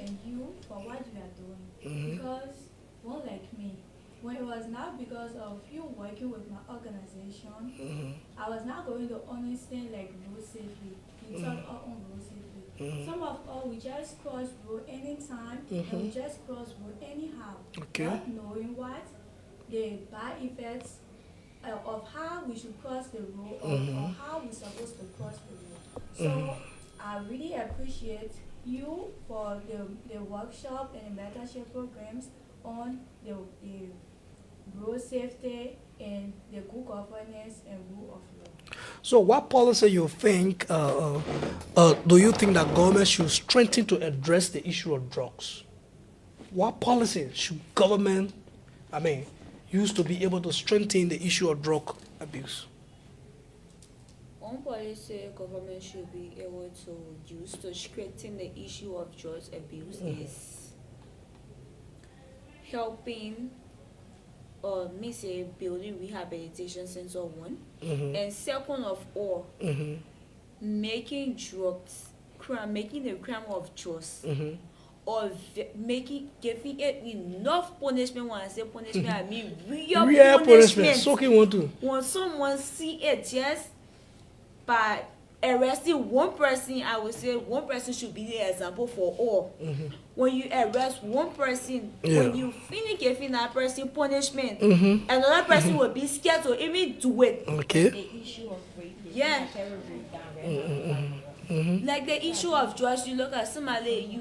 and you for what you are doing. Because one like me, when it was now because of you working with my organization, I was not going to understand like road safety. We taught our own road safety. Some of us we just cross road anytime and we just cross road anyhow. Okay. Not knowing what the bad effects of how we should cross the road or how we're supposed to cross the road. So I really appreciate you for the workshop and the mentorship programs on the road safety and the good governance and rule of law. So, what policy you think? Do you think that government should strengthen to address the issue of drugs? What policy should government, use to be able to strengthen the issue of drug abuse? One policy government should be able to use to strengthen the issue of drug abuse is helping building rehabilitation center one, and second of all, making the crime of drugs or giving it enough punishment. When I say punishment, I mean real punishment. Soaking one too. When someone see it just by arresting one person, I would say one person should be the example for all. When you arrest one person, when you finish giving that person punishment, another person will be scared to even do it. Okay. The issue of rape. Yeah. Like the issue of drugs, you look at somebody,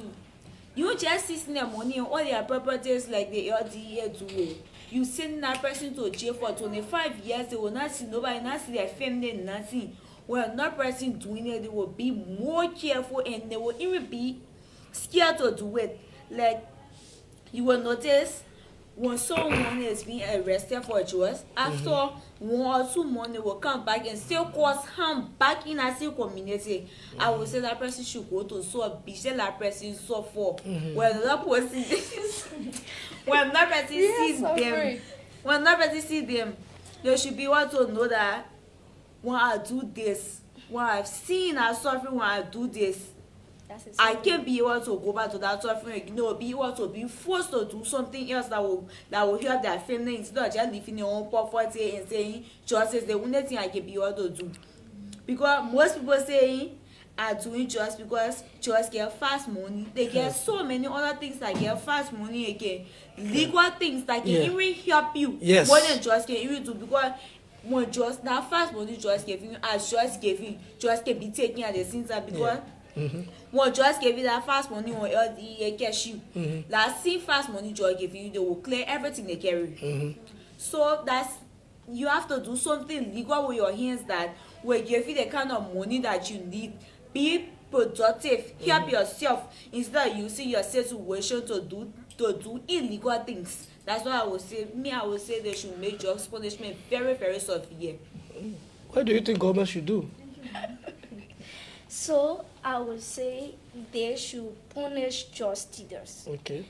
you just see their money and all their properties like the LDA do it. You send that person to jail for 25 years, they will not see nobody, not see their family, nothing. When another person doing it, they will be more careful and they will even be scared to do it. Like, you will notice when someone is being arrested for drugs, after 1 or 2 months, they will come back and still cause harm back in a same community. I would say that person should go to so a beach that person suffer. When that person when that person sees them, when that person sees them, they should be able to know that when I do this, when I've seen her suffering, when I do this, I can't be able to go back to that suffering. Be able to be forced to do something else that will help their family instead of just living their own poverty and saying justice. The only thing I can be able to do, because most people saying are doing just because just get fast money. They get so many other things that get fast money again, legal things that can even help you more than just can even do, because when just that fast money just giving you as just giving just can be taken at the same time, because when just give you that fast money on LDA cash you, that same fast money just giving you, they will clear everything they carry. So that's, you have to do something legal with your hands that will give you the kind of money that you need. Be productive, help yourself instead of using your situation to do illegal things. That's why I would say they should make drugs punishment very, very severe. What do you think government should do? So I would say they should punish drug dealers. Okay.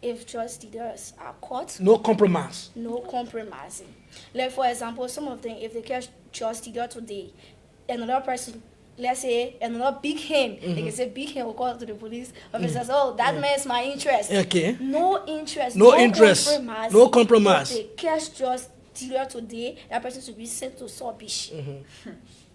If drug dealers are caught, No compromise. no compromising. Like for example, some of them, if they catch drug dealer today, another person, let's say another big hand, they can say big hand will call to the police officers. Oh, that man's my interest. Okay. No interest. No interest. No compromise. If they catch drug dealer today, that person should be sent to Sobish.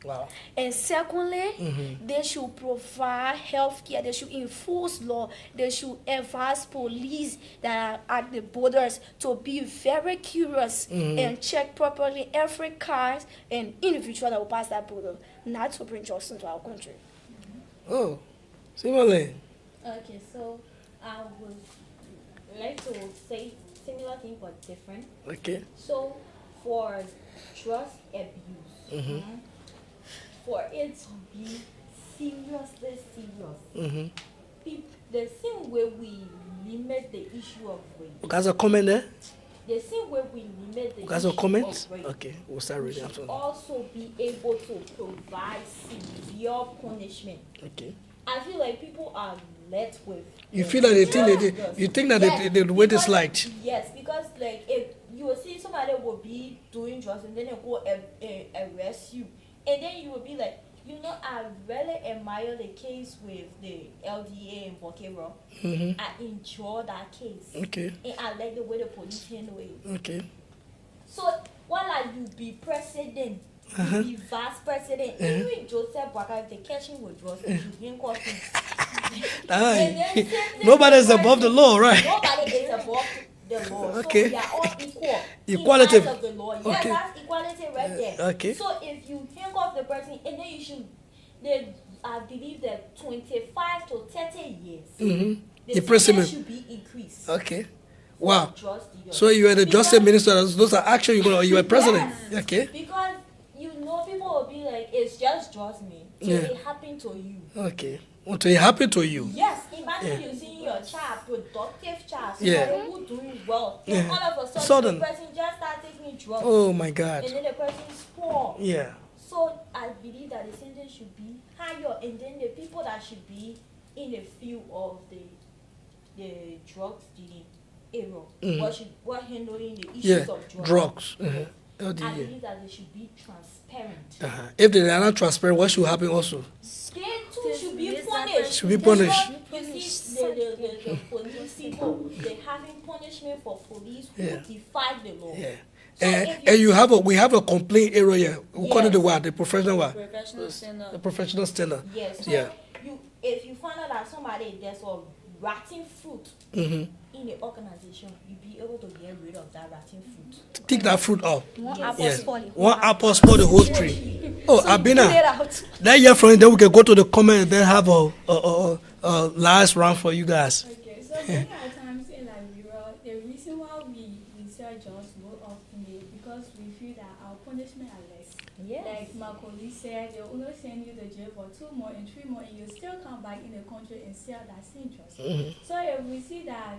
Wow. And secondly, they should provide health care, they should enforce law, they should advise police that are at the borders to be very curious and check properly every car and individual that will pass that border, not to bring drugs into our country. Oh, similarly. Okay, so I would like to say similar thing but different. Okay. So for drug abuse, for it to be seriously serious, the same way we limit the issue of rape, Guys, a comment there? the same way we limit the Guys, issue a comment? of rape, Okay, we'll start we reading should after. also be able to provide severe punishment. Okay. I feel like people are led with. You feel that you think that the way they slide. Yes, because like if you will see somebody will be doing drugs and then they go arrest you, and then you will be like, I really admire the case with the LDA in Bokero. I enjoy that case. Okay. And I like the way the police handle it. Okay. So while you be president, you be vice president, even Joseph Boakai, if they catch him with drugs, you handcuff him. Nobody is above the law, right? Nobody is above the law. Okay. So we are all equal Equality. in the eyes of the law. Yes, Okay. that's equality right there. Okay. So if you handcuff the person, and then you should, I believe that 25 to 30 years, the Imprisonment. sentence should be increased. Okay. Wow. Trust you. So you are the justice minister. Those are action you are president. Yes. Okay. Because people will be like, it's just me. Till it happened to you. Okay. Until it happened to you. Yes, imagine you seeing your child, productive child, Yeah. somebody who doing well. Yeah. Then all of a Sudden. sudden, the person just start taking drugs. Oh my God. And then the person is poor. Yeah. So I believe that the sentence should be higher, and then the people that should be in the field of the drugs dealing area, what handling the issues of drugs. Oh, I dear. believe that they should be transparent. If they are not transparent, what should happen also? They too should be punished. Should be punished. Because you see, the police people, they having punishment for police who defy the law. Yeah. So And we have a complaint area. We call it the what? The professional what? Professional standard. The professional standard. Yes. So Yeah. if you find out that somebody there's a rotten fruit in the organization, you'll be able to get rid of that rotten fruit. Take that fruit off. One apple Yeah. spoil. One apple spoil the whole tree. Oh, Put it Abina. out. That year from then we can go to the comment and then have a last round for you guys. Okay, so many are times in Liberia, the reason why we search jobs more often is because we feel that our punishment are less. Yes. Like my colleague said, they'll only send you to jail for 2 more and 3 more, and you still come back in the country and sell that same drugs. So if we see that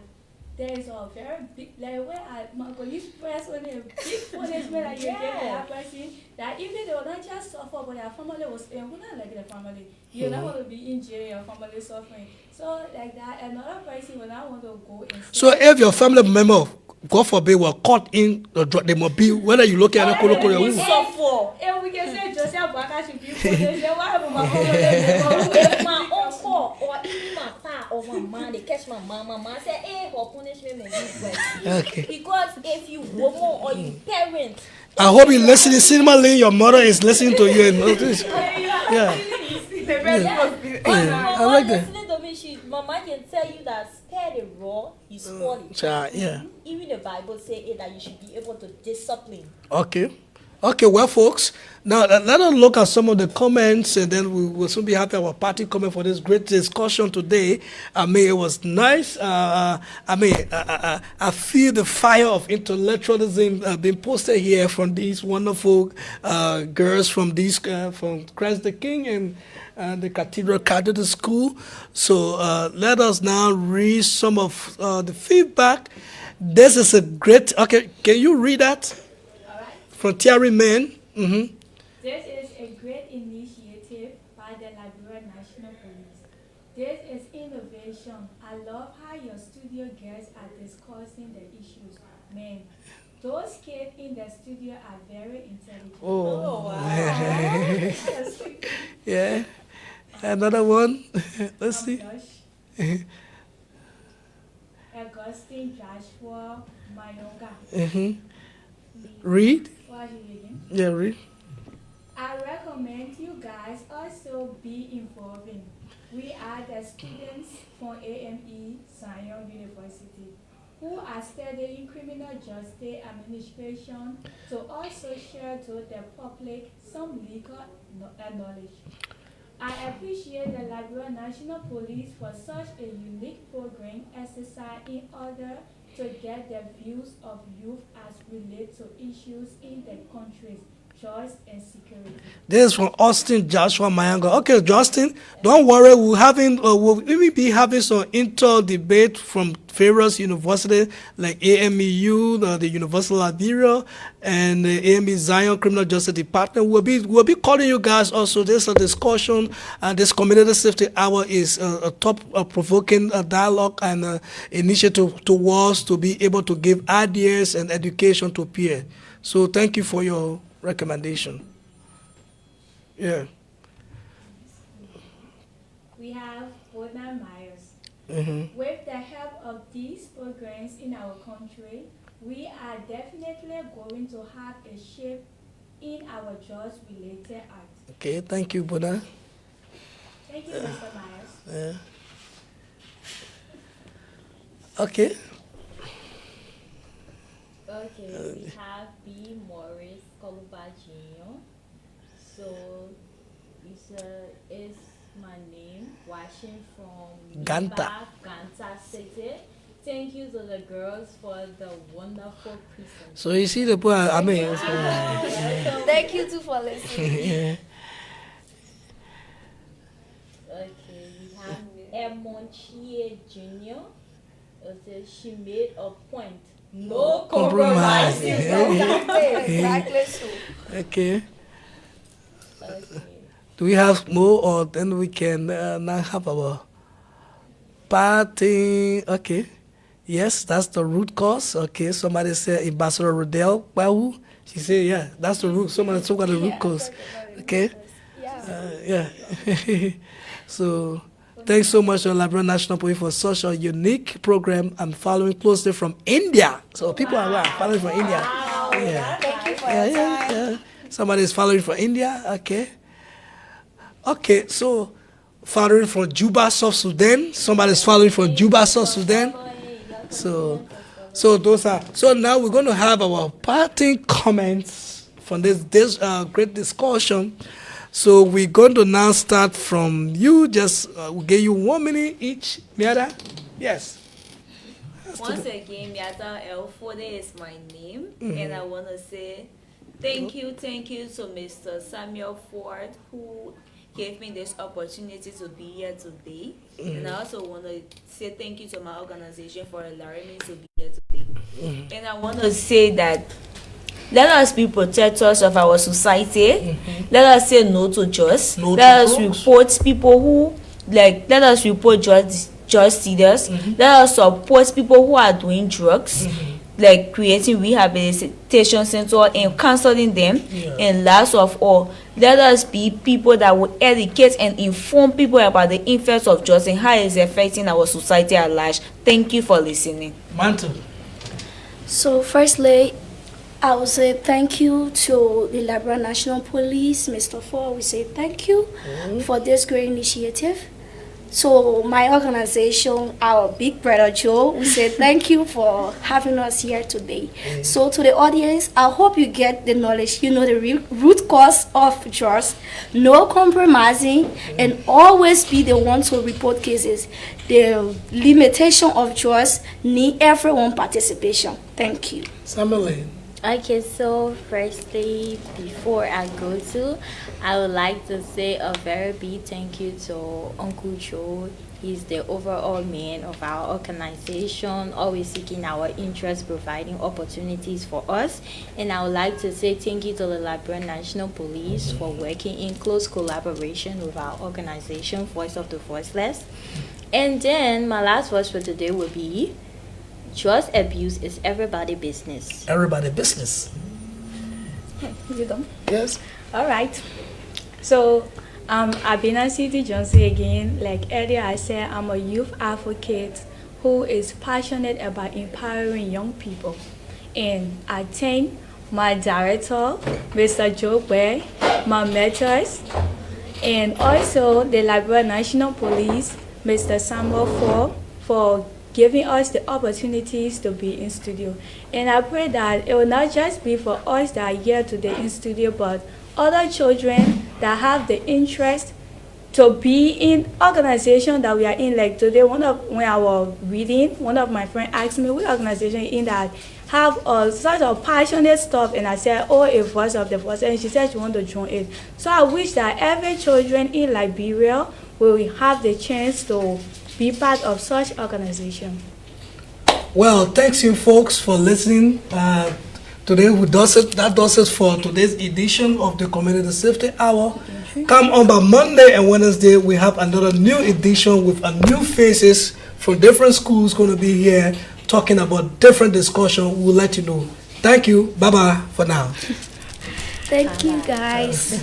there is a very big, like where my colleague press on a big punishment that you get for that person, that even they will not just suffer, but their family was, and we not like the family. You don't want to be in jail, your family suffering. So like that, another person will not want to go and So if your family member, God forbid, were caught in the drug, they must be, whether you look at it, if we can say Joseph Baka should be punished, then what happened to my If my uncle or even my pa or my mom, they catch my mama say, hey, her punishment may be worse. Okay. Because if you woman or you parent, I hope you listening. Cinema Lane, your mother is listening to you and notice. Yeah. I like that. listening to me, mama can tell you that spare the raw, you spoil it. Child, yeah. Even the Bible say it that you should be able to discipline. Okay. Okay, well, folks, now let us look at some of the comments, and then we will soon be having our party comment for this great discussion today. I mean, it was nice. I feel the fire of intellectualism being posted here from these wonderful girls from Christ the King and the Cathedral Catholic School. So let us now read some of the feedback. This is a great. Okay, can you read that? From Thierry Men. This is a great initiative by the Liberia National Police. This is innovation. I love how your studio guests are discussing the issues. Man, those kids in the studio are very intelligent. Oh, wow. Yeah. Another one. Let's see. Augustine Joshua Mayonga. Read. What are you reading? Yeah, read. I recommend you guys also be involving. We are the students from AME Zion University who are studying criminal justice administration to also share to the public some legal knowledge. I appreciate the Liberia National Police for such a unique program exercise in order to get the views of youth as relate to issues in the country's choice and security. This is from Austin Joshua Mayanga. Okay, Justin, don't worry. We'll be having some inter debate from various universities like AMEU, the University of Liberia, and the AME Zion Criminal Justice Department. We'll be calling you guys also. There's a discussion, and this community safety hour is a top provoking dialogue and initiative towards to be able to give ideas and education to peers. So thank you for your recommendation. Yeah. We have Bona Myers. With the help of these programs in our country, we are definitely going to have a shift in our drugs-related act. Okay, thank you, Bona. Thank you, Mr. Myers. Okay. Okay, we have B. Morris Koluba Jr. So, it's my name, watching from Ganta. Ganta City. Thank you to the girls for the wonderful presentation. So you see the point, I mean. Thank you too for listening. Yeah. Okay, we have Edmond Chie Jr. She made a point. No Compromise. compromising. Exactly so. Okay. Okay. Do we have more, or then we can now have our party? Okay. Yes, that's the root cause. Okay. Somebody said Ambassador Rodell Bahu. She said, yeah, that's the root. Somebody talk about the root cause. Okay. Yeah. So, thanks so much to Liberia National Police for such a unique program. I'm following closely from India. So people are following from India. Yeah. Thank you for your time. Yeah. Somebody is following from India. Okay. Okay, so following from Juba, South Sudan. Somebody is following from Juba, South Sudan. So those are. So now we're going to have our parting comments from this great discussion. So we're going to now start from you. Just we'll give you 1 minute each. Miada? Yes. Once again, Miata Elfode is my name, and I want to say thank you to Mr. Samuel Ford, who gave me this opportunity to be here today. And I also want to say thank you to my organization for allowing me to be here today. And I want to say that let us be protectors of our society. Let us say no to drugs. Let us report people who let us report drug stealers. Let us support people who are doing drugs, like creating rehabilitation centers and counseling them. And last of all, let us be people that will educate and inform people about the effects of drugs and how it is affecting our society at large. Thank you for listening. Mantle. So firstly, I will say thank you to the Liberia National Police, Mr. Ford. We say thank you for this great initiative. So my organization, our Big Brother Joe, we say thank you for having us here today. So to the audience, I hope you get the knowledge, you know the root cause of drugs, no compromising, and always be the one to report cases. The limitation of drugs need everyone participation. Thank you. Samuel. Okay, so firstly, before I go to, I would like to say a very big thank you to Uncle Joe. He's the overall man of our organization, always seeking our interests, providing opportunities for us. And I would like to say thank you to the Liberia National Police for working in close collaboration with our organization, Voice of the Voiceless. And then my last words for today will be, drug abuse is everybody's business. Everybody business. You done? Yes. All right. So, Abina City Johnson again. Like earlier I said, I'm a youth advocate who is passionate about empowering young people. And I thank my director, Mr. Joe Bear, my mentors, and also the Liberia National Police, Mr. Samuel Ford, for giving us the opportunities to be in studio. And I pray that it will not just be for us that are here today in studio, but other children that have the interest to be in organization that we are in. Like today, when I was reading, one of my friends asked me, what organization in that have such a passionate stuff, and I said, oh, a Voice of the Voice, and she said she wanted to join it. So I wish that every children in Liberia will have the chance to be part of such organization. Well, thanks you folks for listening. Today that does it for today's edition of the Community Safety Hour. Come on by Monday and Wednesday, we have another new edition with a new faces from different schools going to be here talking about different discussion. We'll let you know. Thank you. Bye-bye for now. Thank you, guys.